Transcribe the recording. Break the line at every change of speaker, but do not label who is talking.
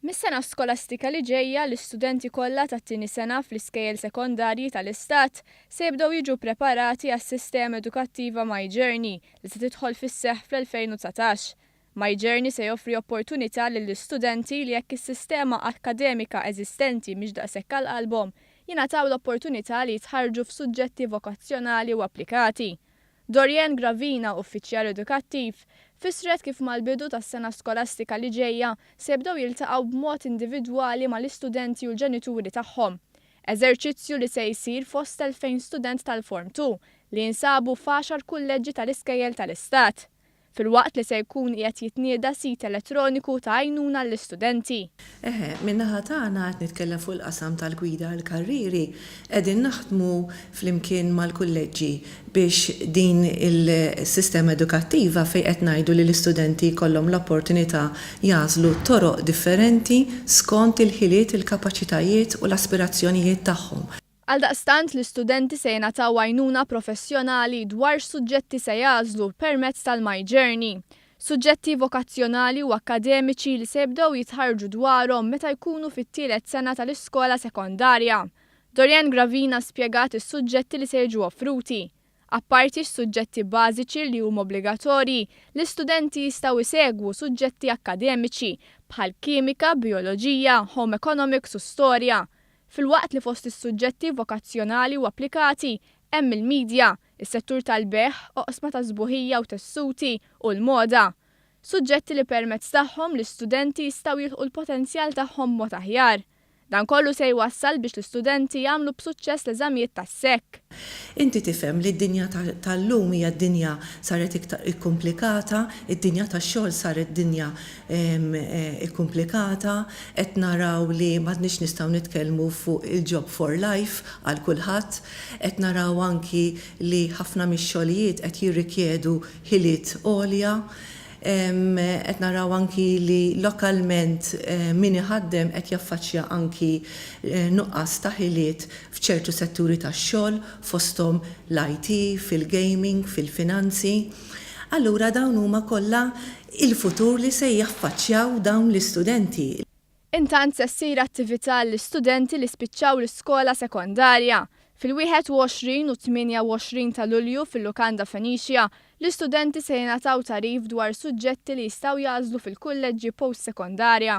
Mis-sena skolastika li ġejja l-istudenti kollha tat-tieni sena fl-iskejjel sekondarji tal-Istat se jibdew jiġu preparati għas-sistema edukattiva MyJourney li se tidħol fis-seħħ fl-2019. MyJourney se joffri opportunità lill-istudenti li jekk is-sistema akademika eżistenti mhix daqshekk għal qalbhom jingħataw l-opportunità li jitħarġu f'suġġetti vokazzjonali u applikati. Dorian Gravina, uffiċjal edukattiv, fissret kif mal-bidu tas-sena skolastika li ġejja se jibdew jiltaqgħu b'mod individwali mal-istudenti u l-ġenituri tagħhom. Eżerċizzju li se jsir fost 2000 student tal-Form 2 li jinsabu f'10 kulleġġi tal-iskejjel tal-Istat. Fil-waqt li se jkun qiegħed jitnieda sit elettroniku ta' għajnuna l-istudenti.
Min-naħa tagħna qed nitkellem fuq il-qasam tal-gwida għall-karriri qegħdin naħdmu flimkien mal-kulleġġi biex din il-sistema edukattiva fejn qed ngħidu li l-istudenti jkollhom l-opportunità jażlu toroq differenti skont il-ħiliet, il-kapaċitajiet u l-aspirazzjonijiet tagħhom.
Għaldaqstant l-istudenti se jingħataw għajnuna professjonali dwar suġġetti se jażlu permezz tal-MyJourney. Suġġetti vokazzjonali u akkademiċi li se jibdew jitħarġu dwarhom meta jkunu fit-tielet sena tal-iskola sekondarja. Dorian Gravina spjegat is-suġġetti li se jiġu offruti. Apparti x-suġġetti bażiċi li huma obbligatorji, l-istudenti jistgħu jsegwu suġġetti akkademiċi bħal kimika, bioloġija, home economics u storja. Fil-waqt li fost is-suġġetti vokazzjonali u applikati hemm il-medja, is-settur tal-beħ, oqsma ta' żbuħija u tessuti u l-moda. Suġġetti li permezz tagħhom l-istudenti jistgħu jilħqu l-potenzjal tagħhom mod aħjar. Dan kollu se jwassal biex l-istudenti jagħmlu b'suċċess l-eżamijiet tas-sekk.
Inti tifhem li d-dinja tal-lum hija d-dinja saret iktar ikkomplikata, id-dinja tax-xogħol saret dinja ikkomplikata, qed naraw li m'għadniex nistgħu nitkellmu fuq il-job for life għal kulħadd, qed naraw anki li ħafna mix-xogħlijiet qed jirrikjedu ħiliet għolja. Qed naraw anki li lokalment min iħaddem qed jaffaċċja anki nuqqas ta' ħiliet f'ċertu setturi tax-xogħol fosthom l-IT, fil-gaming, fil-finanzi. Allura dawn huma kollha il-futur li se jaffaċċjaw dawn l-istudenti.
Intant se ssir attività l-istudenti li spiċċaw l-iskola sekondarja. Fil-21 u 28 ta' Lulju fil-Lukanda Fenixja, l-istudenti se jingħataw tarif dwar suġġetti li jistgħu jażlu fil-kulleġġi post-sekondarja.